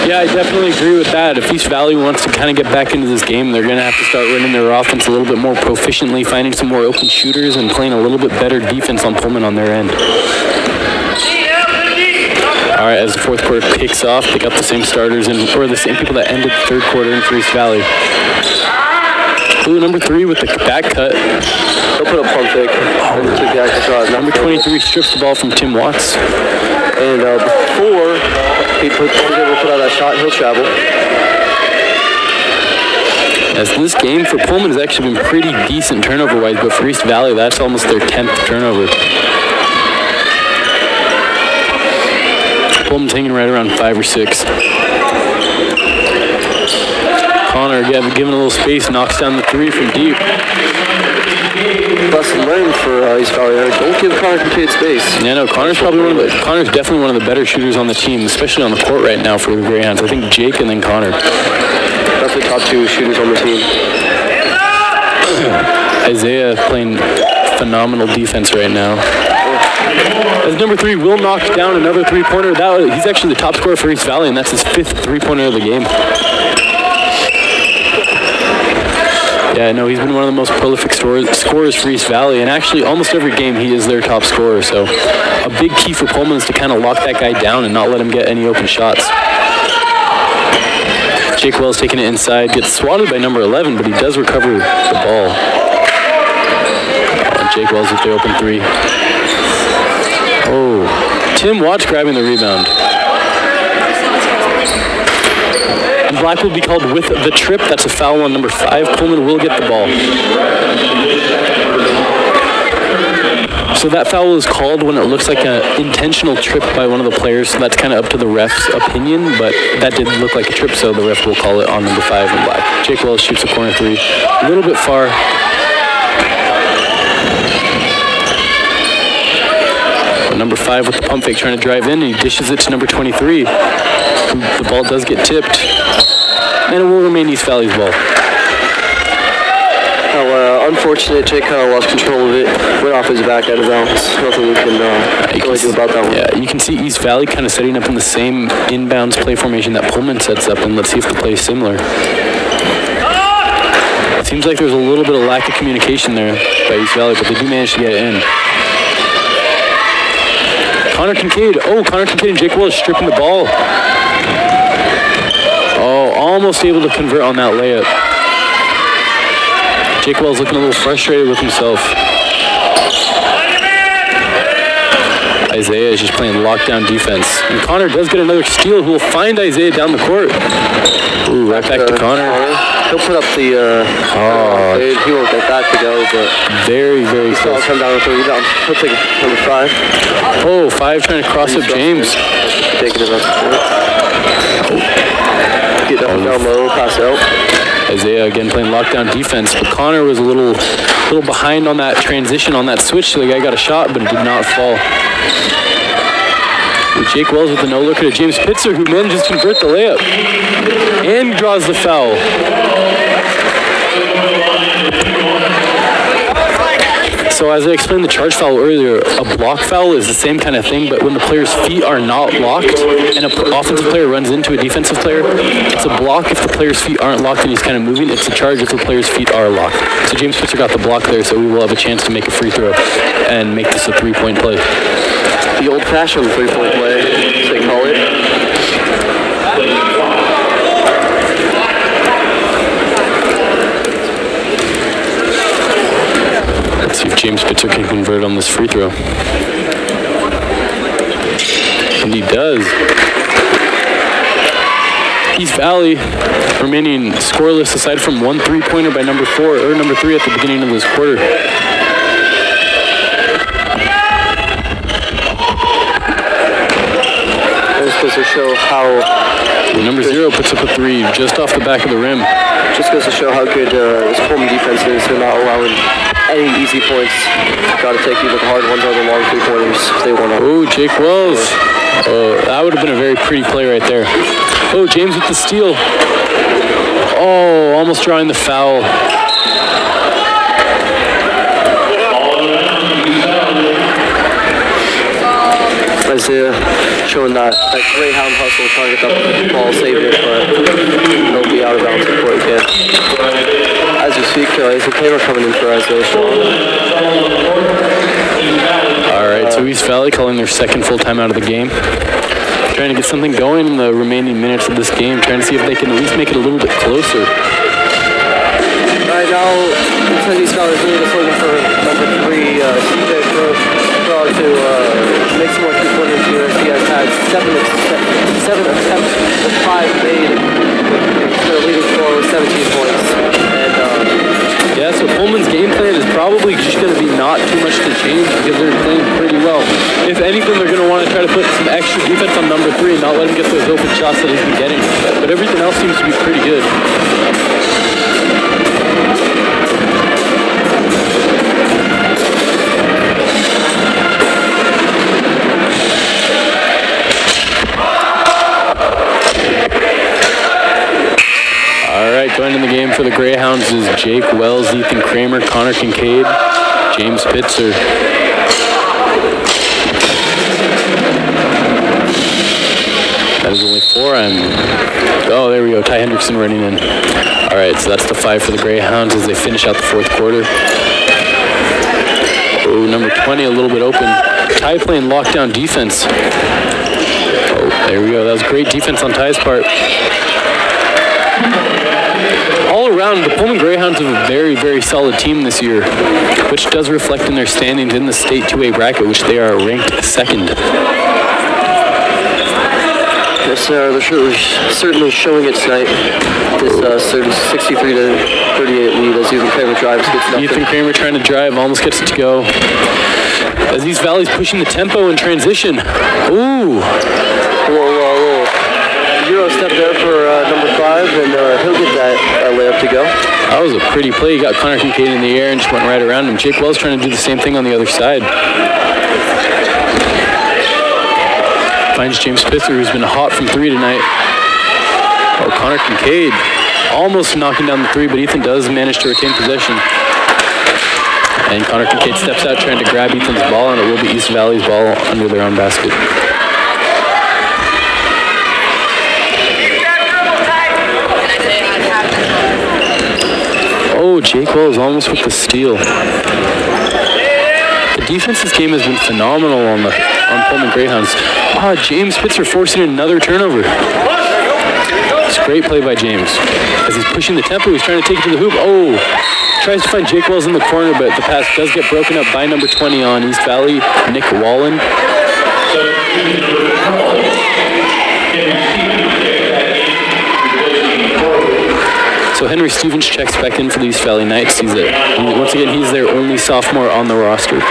Yeah, I definitely agree with that. If East Valley wants to kind of get back into this game, they're going to have to start running their offense a little bit more proficiently, finding some more open shooters, and playing a little bit better defense on Pullman on their end. All right, as the fourth quarter kicks off, they got the same starters or the same people that ended the third quarter in for East Valley. Ooh, number 3 with the back cut. He'll put up pump fake. Number 23 strips the ball from Tim Watts. And before he's able to put out that shot, he'll travel. As this game for Pullman has actually been pretty decent turnover-wise, but for East Valley, that's almost their 10th turnover. Pullman's hanging right around 5 or 6. Connor giving a little space, knocks down the 3 from deep. Lesson learned for East Valley. Don't give Connor Kincaid space. Yeah, no, Connor's definitely one of the better shooters on the team, especially on the court right now for the Greyhounds. I think Jake and then Connor. Definitely top 2 shooters on the team. Isaiah playing phenomenal defense right now. As number 3 will knock down another 3-pointer. He's actually the top scorer for East Valley, and that's his 5th 3-pointer of the game. Yeah, no, he's been one of the most prolific scorers for East Valley, and actually almost every game he is their top scorer. So a big key for Pullman is to kind of lock that guy down and not let him get any open shots. Jake Wells taking it inside, gets swatted by number 11, but he does recover the ball. Jake Wells with the open 3. Oh, Tim Watts grabbing the rebound. And Black will be called with the trip. That's a foul on number 5. Pullman will get the ball. So that foul is called when it looks like an intentional trip by one of the players. So that's kind of up to the ref's opinion, but that did look like a trip, so the ref will call it on number 5 in Black. Jake Wells shoots a corner 3. A little bit far. Number 5 with the pump fake trying to drive in, and he dishes it to number 23. The ball does get tipped, and it will remain East Valley's ball. Unfortunate, Jake kind of lost control of it, went off his back out of bounds. Nothing we can really do about that one. Yeah, you can see East Valley kind of setting up in the same inbounds play formation that Pullman sets up, and let's see if the play is similar. It seems like there's a little bit of lack of communication there by East Valley, but they do manage to get it in. Connor Kincaid and Jake Wells stripping the ball. Oh, almost able to convert on that layup. Jake Wells looking a little frustrated with himself. Isaiah is just playing lockdown defense. And Connor does get another steal, who will find Isaiah down the court. Ooh, right back to Connor. He'll put up the, he won't get that to go, but... Very, very close. He'll come down with the rebound. He'll take number 5. Oh, 5 trying to cross up James. Taking it up. Get down low, pass out. Isaiah again playing lockdown defense, but Connor was a little behind on that transition, on that switch, so the guy got a shot, but it did not fall. Jake Wells with the no-looker to James Pitzer, who manages to convert the layup and draws the foul. So as I explained the charge foul earlier, a block foul is the same kind of thing, but when the player's feet are not locked and an offensive player runs into a defensive player, it's a block if the player's feet aren't locked and he's kind of moving. It's a charge if the player's feet are locked. So James Pitzer got the block there, so we will have a chance to make a free throw and make this a 3-point play. The old-fashioned 3-point play, as they call it. Let's see if James Pitzer can convert on this free throw. And he does. East Valley remaining scoreless aside from one 3-pointer by number 3 at the beginning of this quarter. Goes to show how... Number 0 puts up a 3 just off the back of the rim. Just goes to show how good this Pullman defense is. They're not allowing any easy points. Got to take either the hard ones or the long 3-pointers if they want to. Oh, Jake Wells. Oh, that would have been a very pretty play right there. Oh, James with the steal. Oh, almost drawing the foul. Isaiah showing that Greyhound hustle, trying to get the ball, save it, but he'll be out of bounds before he can. As we speak, is the player coming in for Isaiah Shaw. All right, so East Valley calling their second full time out of the game. Trying to get something going in the remaining minutes of this game, trying to see if they can at least make it a little bit closer. Right now, now, Kentucky Scholars really just looking for number 3, CJ Frog to make some more two-pointers here. He has had 7 attempts with 5 made. So leading score with 17 points. And yeah, so Pullman's game plan is probably just going to be not too much to change because they're playing pretty well. If anything, they're going to want to try to put some extra defense on number 3 and not let him get those open shots that he's been getting. But everything else seems to be pretty good. Joining the game for the Greyhounds is Jake Wells, Ethan Kramer, Connor Kincaid, James Spitzer. That is only 4. Oh, there we go. Ty Hendrickson running in. All right, so that's the 5 for the Greyhounds as they finish out the 4th quarter. Oh, number 20, a little bit open. Ty playing lockdown defense. Oh, there we go. That was great defense on Ty's part. All around, the Pullman Greyhounds have a very, very solid team this year, which does reflect in their standings in the state 2A bracket, which they are ranked 2nd. Yes, they're certainly showing it tonight. This 63-38 lead as Ethan Kramer drives. Ethan Kramer trying to drive, almost gets it to go. As East Valley's pushing the tempo in transition. Ooh. Euro step there for number 5, and he'll get that layup to go. That was a pretty play. He got Connor Kincaid in the air and just went right around him. Jake Wells trying to do the same thing on the other side. Finds James Spitzer, who's been hot from 3 tonight. Oh, Connor Kincaid almost knocking down the 3, but Ethan does manage to retain possession. And Connor Kincaid steps out trying to grab Ethan's ball, and it will be East Valley's ball under their own basket. Oh, Jake Wells almost with the steal. The defense this game has been phenomenal on Pullman Greyhounds. James Spitzer forcing another turnover. It's a great play by James. As he's pushing the tempo, he's trying to take it to the hoop. Oh, tries to find Jake Wells in the corner, but the pass does get broken up by number 20 on East Valley, Nick Wallen. So Henry Stevens checks back in for the East Valley Knights. Once again, he's their only sophomore on the roster.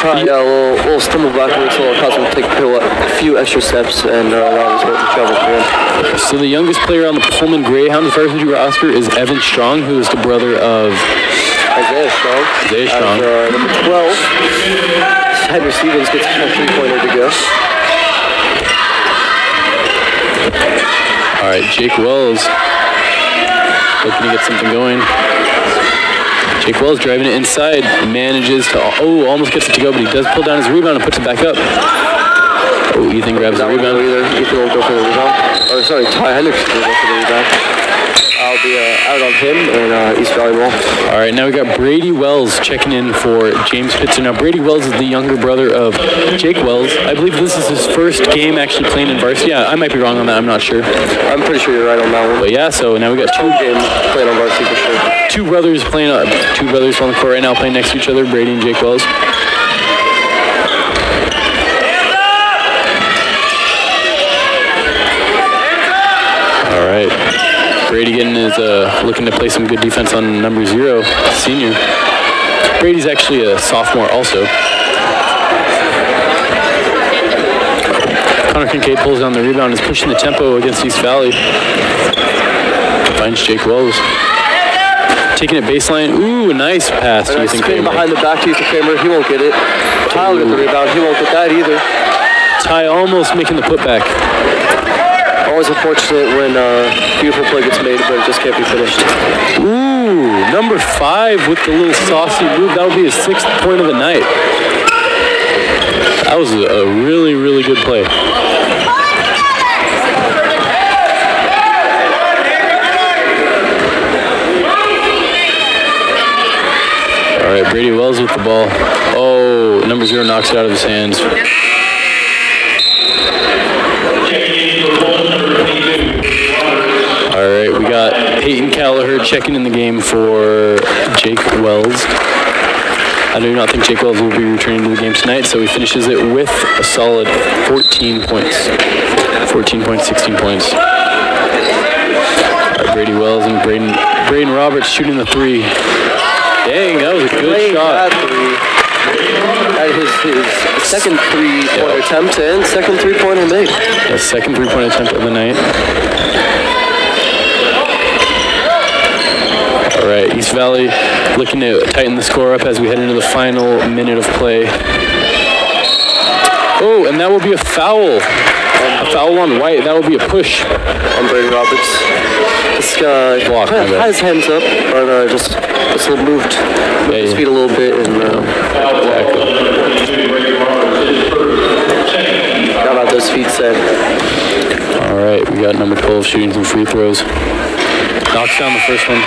Yeah, we'll stumble backwards, so we'll cause him to take a few extra steps and allow us to travel for him. So the youngest player on the Pullman Greyhounds varsity roster is Evan Strong, who is the brother of Isaiah Strong. Number 12. Henry Stevens gets a 3-pointer to go. All right, Jake Wells looking to get something going. Jake Wells driving it inside, manages to, almost gets it to go, but he does pull down his rebound and puts it back up. Oh, Ethan grabs the rebound. Ethan will go for the rebound. Oh, sorry, Ty Hendrickson will go for the rebound. I'll be out on him and East Valley ball. All right, now we got Brady Wells checking in for James Spitzer. Now, Brady Wells is the younger brother of Jake Wells. I believe this is his first game actually playing in varsity. Yeah, I might be wrong on that. I'm not sure. I'm pretty sure you're right on that one. But yeah, so now we got 2 games playing on varsity for sure. Two brothers on the court right now playing next to each other, Brady and Jake Wells. All right. Brady looking to play some good defense on number 0, senior. Brady's actually a sophomore also. Connor Kincaid pulls down the rebound, is pushing the tempo against East Valley. Finds Jake Wells. Taking it baseline. Ooh, a nice pass to Ethan Kramer. Behind the back to Ethan Kramer. He won't get it. Ty will get the rebound. He won't get that either. Ty almost making the putback. Always unfortunate when beautiful play gets made, but it just can't be finished. Ooh, number 5 with the little saucy move. That'll be his 6th point of the night. That was a really, really good play. All right, Brady Wells with the ball. Oh, number 0 knocks it out of his hands. Peyton Callagher checking in the game for Jake Wells. I do not think Jake Wells will be returning to the game tonight, so he finishes it with a solid 14 points. 14 points, 16 points. Brady Wells and Braden Roberts shooting the three. Dang, that was a good shot. That is his second three-point attempt and second three-pointer made. The second three-point attempt of the night. All right, East Valley looking to tighten the score up as we head into the final minute of play. Oh, and that will be a foul. A foul on White. That will be a push on Braden Roberts. This guy had his hands up, but just moved his feet a little bit and got out those feet set. All right, we got number 12 shooting some free throws. Knocks down the first one.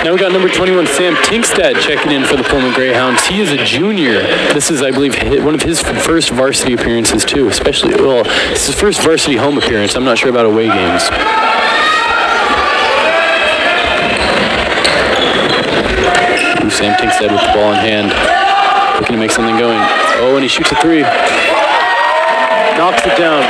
Now we got number 21, Sam Tinkstad, checking in for the Pullman Greyhounds. He is a junior. This is, I believe, one of his first varsity appearances, too. Especially, well, it's his first varsity home appearance. I'm not sure about away games. Ooh, Sam Tinkstad with the ball in hand. Looking to make something going. Oh, and he shoots a three. Knocks it down.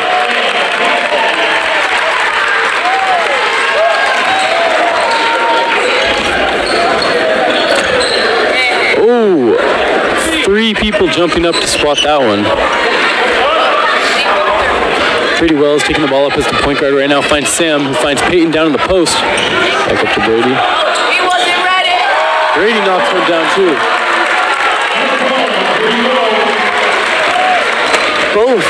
Oh, three people jumping up to spot that one. Brady Wells taking the ball up as the point guard right now. Finds Sam, who finds Peyton down in the post. Back up to Brady. He wasn't ready. Brady knocks one down too. Both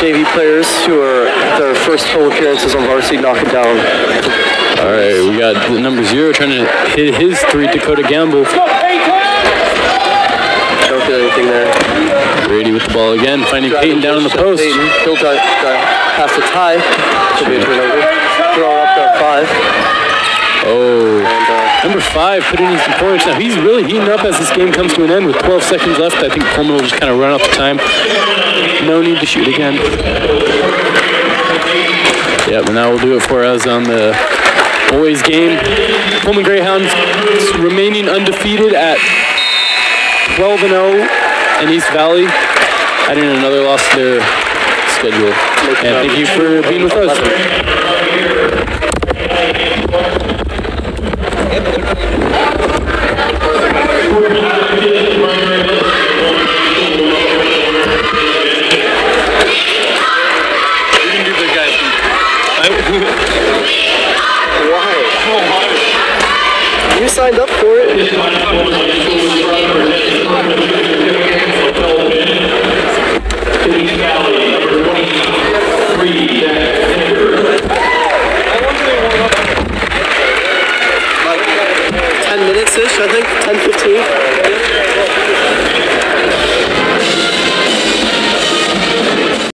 JV players who are their first home appearances on varsity knocking down. All right, we got the number 0 trying to hit his three, Dakota Gamble. Don't get anything there. Brady with the ball again, finding Peyton down in the post. Peyton, he'll pass the tie. Should be a turnover. Throw up to 5. Oh, and, number 5 putting in some points. Now he's really heating up as this game comes to an end with 12 seconds left. I think Pullman will just kind of run out the time. No need to shoot again. Yep, and that will do it for us on the boys game. Pullman Greyhounds remaining undefeated at 12-0 in East Valley, adding another loss to their schedule. And thank you for being with us. Why? You signed up for it. 10 minutes-ish, I think. 10, 15.